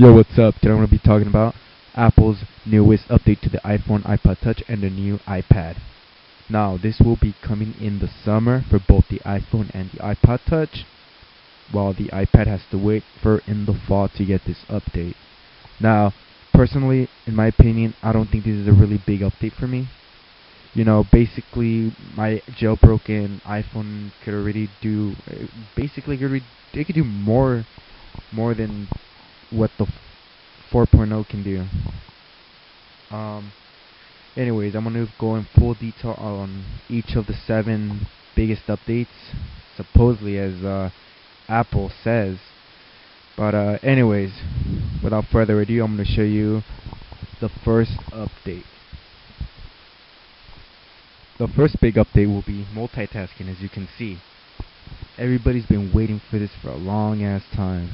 Yo, what's up? Today I'm going to be talking about Apple's newest update to the iPhone, iPod Touch, and the new iPad. Now, this will be coming in the summer for both the iPhone and the iPod Touch, while the iPad has to wait for in the fall to get this update. Now, personally, in my opinion, I don't think this is a really big update for me. You know, basically, my jailbroken iPhone could already do, it could do more than what the 4.0 can do. Anyways, I'm gonna go in full detail on each of the 7 biggest updates, supposedly as Apple says. But anyways, without further ado, I'm gonna show you the first update. The first big update will be multitasking. As you can see, everybody's been waiting for this for a long ass time.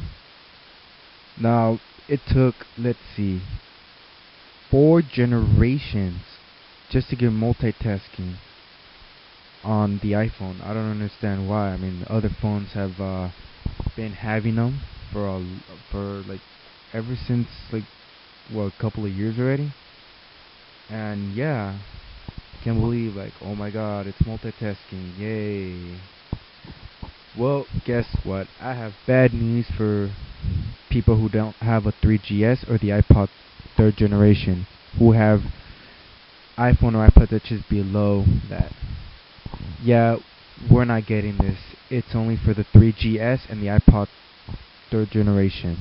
Now, it took, let's see, 4 generations just to get multitasking on the iPhone. I don't understand why. I mean, other phones have been having them for like ever since a couple of years already. And yeah, can't believe oh my god, it's multitasking. Yay. Well, guess what? I have bad news for people who don't have a 3GS or the iPod 3rd generation, who have iPhone or iPod Touches below that. Yeah, we're not getting this. It's only for the 3GS and the iPod 3rd generation.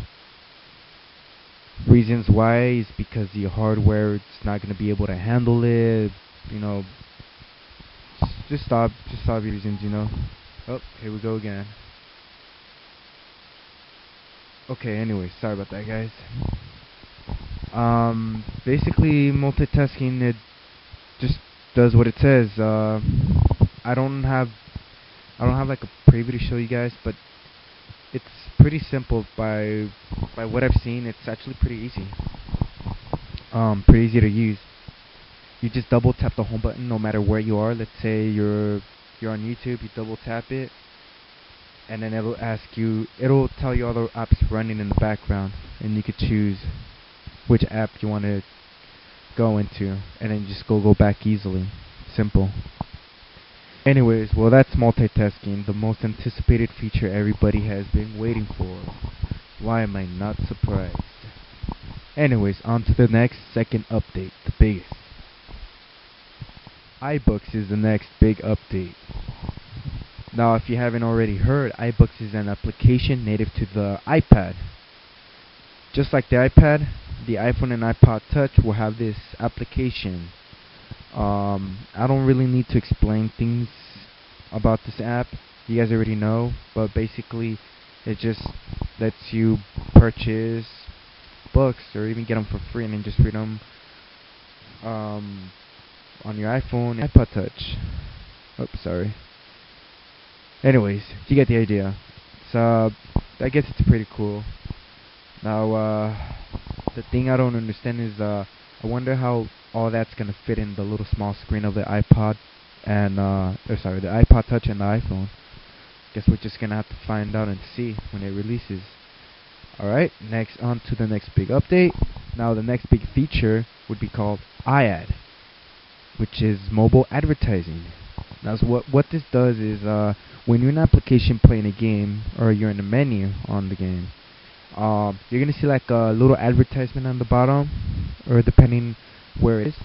Reasons why is because the hardware, it's not going to be able to handle it. You know, just obvious reasons, you know. Oh, here we go again. Okay, anyways, sorry about that, guys. Basically, multitasking, it just does what it says. I don't have like a preview to show you guys, but it's pretty simple. By what I've seen, it's actually pretty easy. Pretty easy to use. You just double tap the home button no matter where you are. Let's say you're on YouTube, you double tap it, and then it'll tell you all the apps running in the background, and you could choose which app you want to go into, and then just go back easily. Simple. Anyways, well, that's multitasking, the most anticipated feature everybody has been waiting for. Why am I not surprised? Anyways, on to the next second update, the biggest. iBooks is the next big update. Now, if you haven't already heard, iBooks is an application native to the iPad. Just like the iPad, the iPhone and iPod Touch will have this application. I don't really need to explain things about this app. You guys already know, but basically, it just lets you purchase books or even get them for free and then just read them on your iPhone and iPod Touch. Oops, sorry. Anyways, you get the idea. So, I guess it's pretty cool. Now, the thing I don't understand is, I wonder how all that's gonna fit in the little small screen of the iPod and, the iPod Touch and the iPhone. Guess we're just gonna have to find out and see when it releases. Alright, next on to the next big update. Now, the next big feature would be called iAd, which is mobile advertising. Now, so what this does is, when you're in an application playing a game, or you're in the menu on the game, you're gonna see like a little advertisement on the bottom, or depending where it is.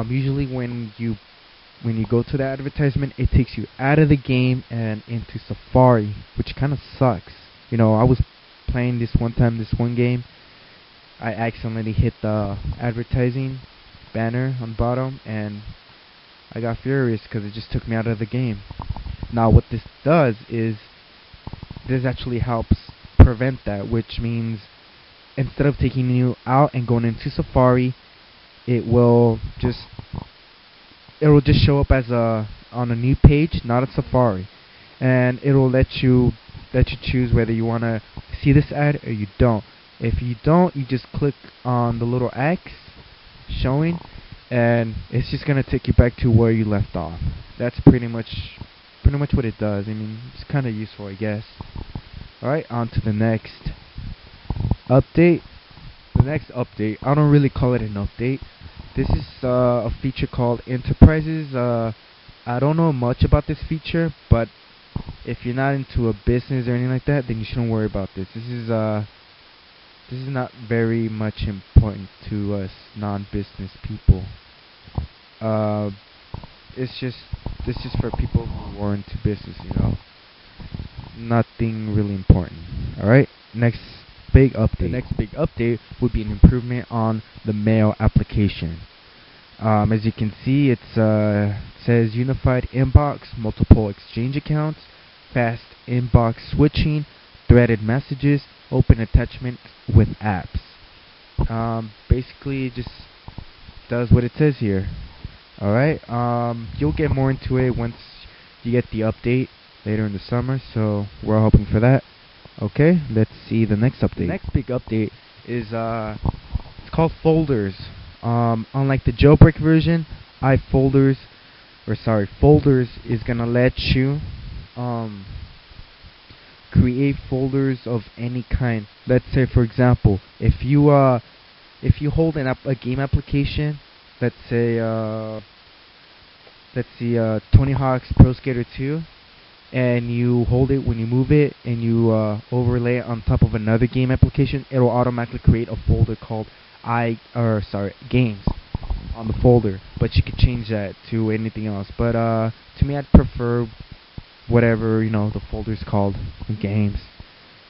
Usually when you go to the advertisement, it takes you out of the game and into Safari, which kind of sucks. You know, I was playing this one game, I accidentally hit the advertising banner on the bottom, and I got furious because it just took me out of the game. Now, what this does is, this actually helps prevent that, which means instead of taking you out and going into Safari, it will just show up as on a new page, not a Safari, and it'll let you choose whether you want to see this ad or you don't. If you don't, you just click on the little X showing, and it's just gonna take you back to where you left off. That's pretty much what it does. I mean, it's kind of useful, I guess. Alright, on to the next. update. The next update, I don't really call it an update. This is a feature called Enterprises. I don't know much about this feature, but if you're not into a business or anything like that, then you shouldn't worry about this. This is not very much important to us non-business people. Uh, it's just this is for people who are into business, Nothing really important. All right. Next big update. The next big update would be an improvement on the mail application. As you can see, it says unified inbox, multiple exchange accounts, fast inbox switching, threaded messages, open attachments with apps. Basically, it just does what it says here. Alright, you'll get more into it once you get the update later in the summer, so we're all hoping for that. Okay, let's see the next update. The next big update is, it's called Folders. Unlike the jailbreak version, Folders is gonna let you, create folders of any kind. Let's say, for example, if you hold a game application, let's say, Tony Hawk's Pro Skater 2, and you hold it when you move it, and you overlay it on top of another game application, it'll automatically create a folder called games on the folder. But you could change that to anything else. But to me, I'd prefer whatever the folder's called, games.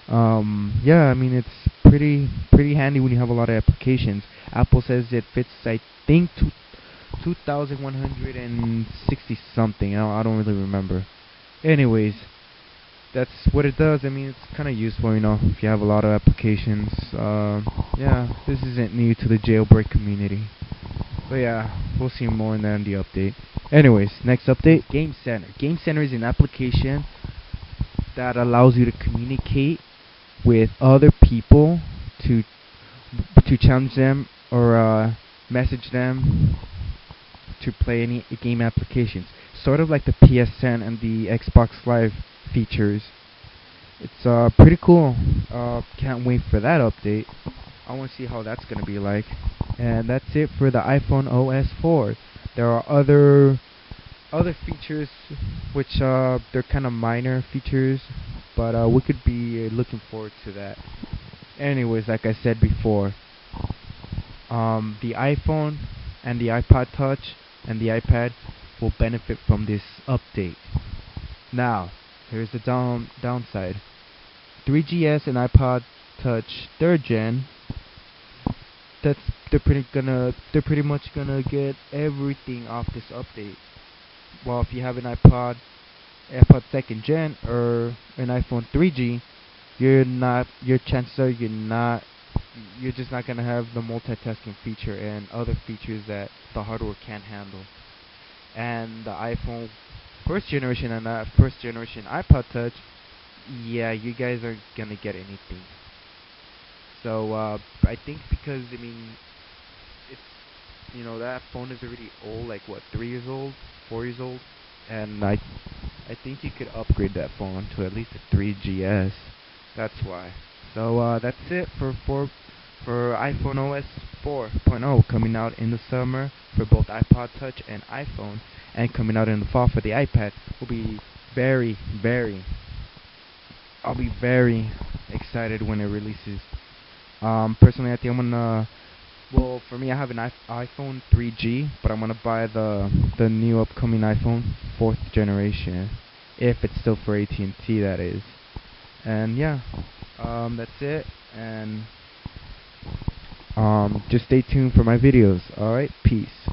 Yeah, I mean it's pretty handy when you have a lot of applications. Apple says it fits, I think, 2,160 something. I don't really remember. Anyways, that's what it does. I mean, it's kind of useful, if you have a lot of applications. Yeah, this isn't new to the jailbreak community. But yeah, we'll see more on that in the update. Anyways, next update, Game Center. Game Center is an application that allows you to communicate with other people to challenge them or message them to play any game applications. Sort of like the PSN and the Xbox Live features. It's pretty cool. Can't wait for that update. I want to see how that's gonna be like. And that's it for the iPhone OS 4. There are other features which they're kind of minor features, but we could be looking forward to that. Anyways, like I said before, the iPhone and the iPod Touch and the iPad will benefit from this update. Now, here's the downside. 3GS and iPod Touch 3rd gen, they're pretty much gonna get everything off this update. Well, if you have an iPod 2nd gen or an iPhone 3G, chances are you're just not gonna have the multitasking feature and other features that the hardware can't handle. And the iPhone 1st generation and 1st generation iPod Touch, yeah, you guys aren't gonna get anything. So I think because it's that phone is already old, like what, 3 years old, 4 years old, and I think you could upgrade that phone to at least a 3GS. That's why. So that's it for iPhone OS 4.0 coming out in the summer for both iPod Touch and iPhone, and coming out in the fall for the iPad. Will be I'll be very excited when it releases. Personally, I think I'm gonna. Well, for me, I have an iPhone 3G, but I'm gonna buy the new upcoming iPhone 4th generation, if it's still for AT&T, that is. And yeah, that's it. And just stay tuned for my videos. All right, peace.